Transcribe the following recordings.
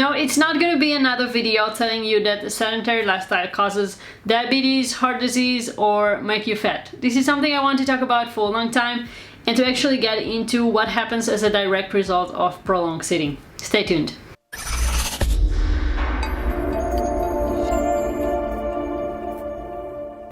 No, it's not going to be another video telling you that a sedentary lifestyle causes diabetes, heart disease, or make you fat. This is something I want to talk about for a long time and to actually get into what happens as a direct result of prolonged sitting. Stay tuned.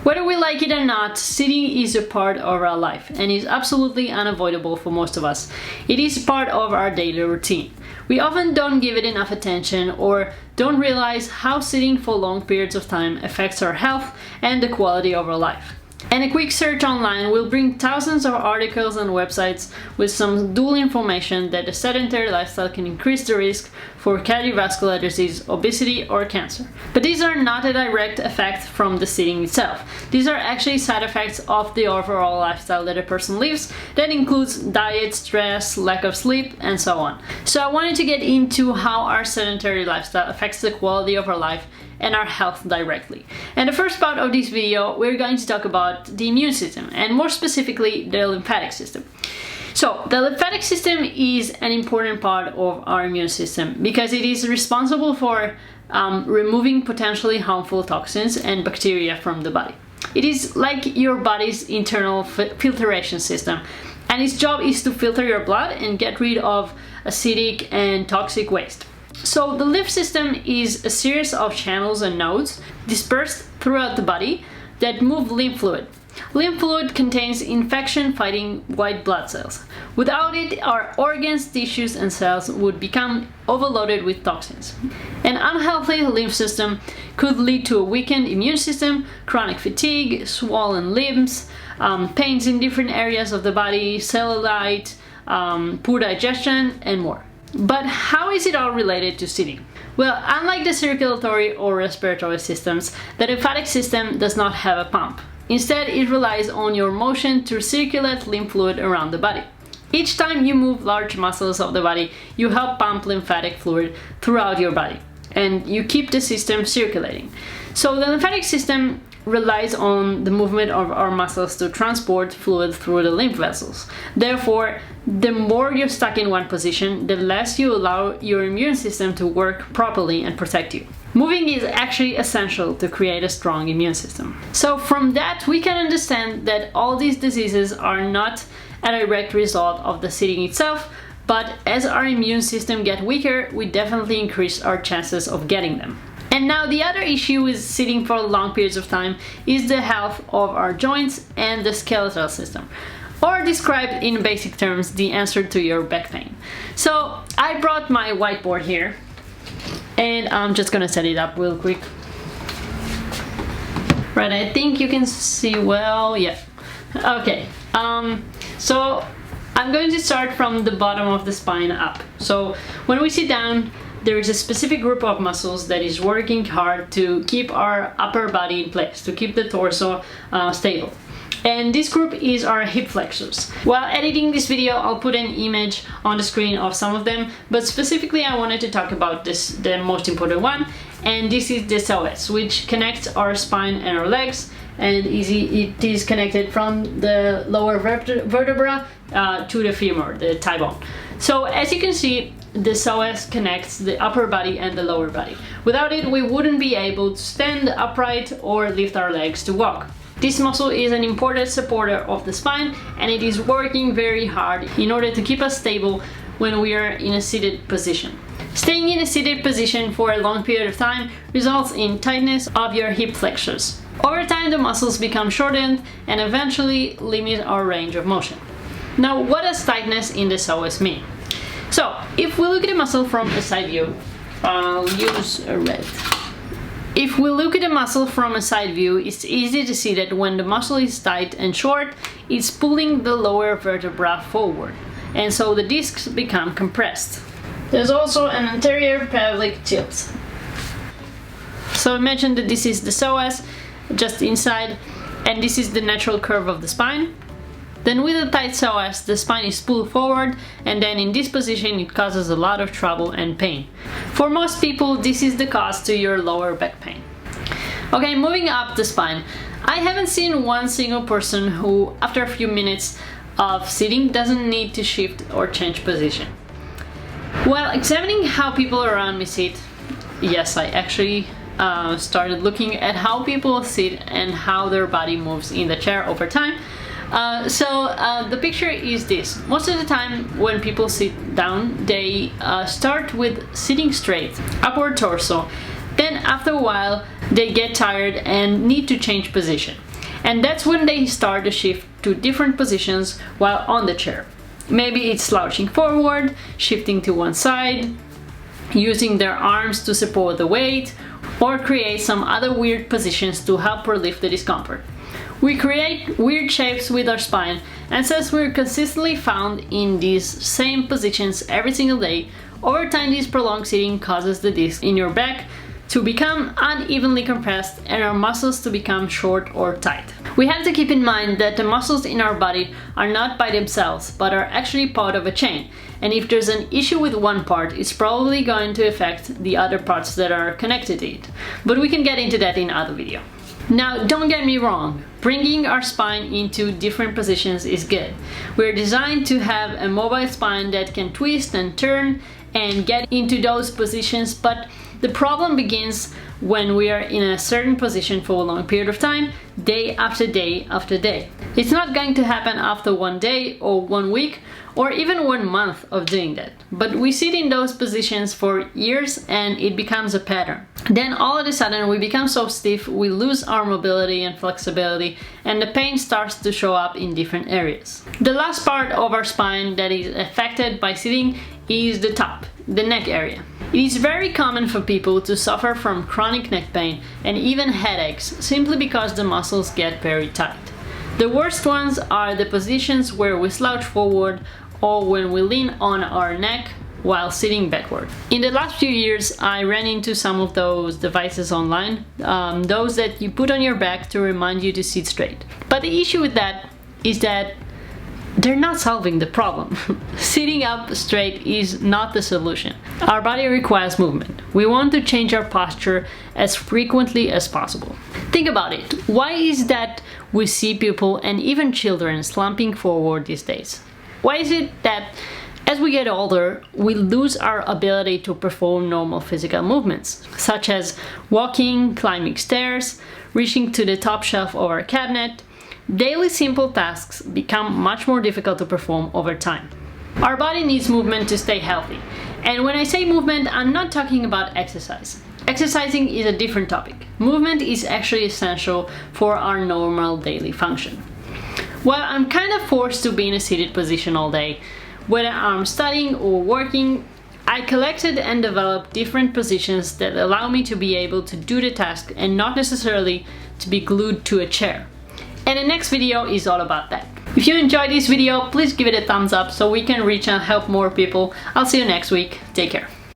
Whether we like it or not, sitting is a part of our life and is absolutely unavoidable for most of us. It is part of our daily routine. We often don't give it enough attention or don't realize how sitting for long periods of time affects our health and the quality of our life. And a quick search online will bring thousands of articles and websites with some dual information that a sedentary lifestyle can increase the risk for cardiovascular disease, obesity, or cancer. But these are not a direct effect from the sitting itself. These are actually side effects of the overall lifestyle that a person lives that includes diet, stress, lack of sleep, and so on. So I wanted to get into how our sedentary lifestyle affects the quality of our life and our health directly. And the first part of this video, we're going to talk about the immune system, and more specifically, the lymphatic system. So, the lymphatic system is an important part of our immune system because it is responsible for removing potentially harmful toxins and bacteria from the body. It is like your body's internal filtration system, and its job is to filter your blood and get rid of acidic and toxic waste. So the lymph system is a series of channels and nodes dispersed throughout the body that move lymph fluid. Lymph fluid contains infection-fighting white blood cells. Without it, our organs, tissues, and cells would become overloaded with toxins. An unhealthy lymph system could lead to a weakened immune system, chronic fatigue, swollen limbs, pains in different areas of the body, cellulite, poor digestion, and more. But how is it all related to sitting? Well, unlike the circulatory or respiratory systems, the lymphatic system does not have a pump. Instead, it relies on your motion to circulate lymph fluid around the body. Each time you move large muscles of the body, you help pump lymphatic fluid throughout your body, and you keep the system circulating. So the lymphatic system relies on the movement of our muscles to transport fluid through the lymph vessels. Therefore, the more you're stuck in one position, the less you allow your immune system to work properly and protect you. Moving is actually essential to create a strong immune system. So from that, we can understand that all these diseases are not a direct result of the sitting itself, but as our immune system gets weaker, we definitely increase our chances of getting them. And now the other issue with sitting for long periods of time is the health of our joints and the skeletal system. Or described in basic terms, the answer to your back pain. So I brought my whiteboard here and I'm just gonna set it up real quick. Right, I think you can see well, yeah. Okay, so I'm going to start from the bottom of the spine up. So when we sit down, there is a specific group of muscles that is working hard to keep our upper body in place, to keep the torso stable. And this group is our hip flexors. While editing this video, I'll put an image on the screen of some of them, but specifically I wanted to talk about this, the most important one, and this is the psoas, which connects our spine and our legs, and it is connected from the lower vertebra to the femur, the thigh bone. So as you can see, the psoas connects the upper body and the lower body. Without it, we wouldn't be able to stand upright or lift our legs to walk. This muscle is an important supporter of the spine, and it is working very hard in order to keep us stable when we are in a seated position. Staying in a seated position for a long period of time results in tightness of your hip flexors. Over time, the muscles become shortened and eventually limit our range of motion. Now, what does tightness in the psoas mean? So, if we look at the muscle from a side view, I'll use a red. If we look at the muscle from a side view, it's easy to see that when the muscle is tight and short, it's pulling the lower vertebra forward, and so the discs become compressed. There's also an anterior pelvic tilt. So I mentioned that this is the psoas, just inside, and this is the natural curve of the spine. Then with a tight psoas, the spine is pulled forward, and then in this position it causes a lot of trouble and pain. For most people, this is the cause to your lower back pain. Okay, moving up the spine. I haven't seen one single person who, after a few minutes of sitting, doesn't need to shift or change position. While examining how people around me sit, yes, I actually started looking at how people sit and how their body moves in the chair over time. The picture is this. Most of the time when people sit down, they start with sitting straight, upward torso. Then after a while, they get tired and need to change position. And that's when they start to shift to different positions while on the chair. Maybe it's slouching forward, shifting to one side, using their arms to support the weight, or create some other weird positions to help relieve the discomfort. We create weird shapes with our spine, and since we're consistently found in these same positions every single day, over time this prolonged sitting causes the disc in your back to become unevenly compressed and our muscles to become short or tight. We have to keep in mind that the muscles in our body are not by themselves, but are actually part of a chain. And if there's an issue with one part, it's probably going to affect the other parts that are connected to it. But we can get into that in another video. Now, don't get me wrong, bringing our spine into different positions is good. We're designed to have a mobile spine that can twist and turn and get into those positions, but the problem begins when we are in a certain position for a long period of time, day after day after day. It's not going to happen after one day or 1 week or even 1 month of doing that. But we sit in those positions for years and it becomes a pattern. Then all of a sudden we become so stiff, we lose our mobility and flexibility, and the pain starts to show up in different areas. The last part of our spine that is affected by sitting is the top, the neck area. It is very common for people to suffer from chronic neck pain and even headaches simply because the muscles get very tight. The worst ones are the positions where we slouch forward or when we lean on our neck while sitting backward. In the last few years, I ran into some of those devices online, those that you put on your back to remind you to sit straight. But the issue with that is that they're not solving the problem. Sitting up straight is not the solution. Our body requires movement. We want to change our posture as frequently as possible. Think about it. Why is that we see people and even children slumping forward these days? Why is it that as we get older, we lose our ability to perform normal physical movements, such as walking, climbing stairs, reaching to the top shelf of our cabinet? Daily simple tasks become much more difficult to perform over time. Our body needs movement to stay healthy. And when I say movement, I'm not talking about exercise. Exercising is a different topic. Movement is actually essential for our normal daily function. While I'm kind of forced to be in a seated position all day, whether I'm studying or working, I collected and developed different positions that allow me to be able to do the task and not necessarily to be glued to a chair. And the next video is all about that. If you enjoyed this video, please give it a thumbs up so we can reach and help more people. I'll see you next week. Take care.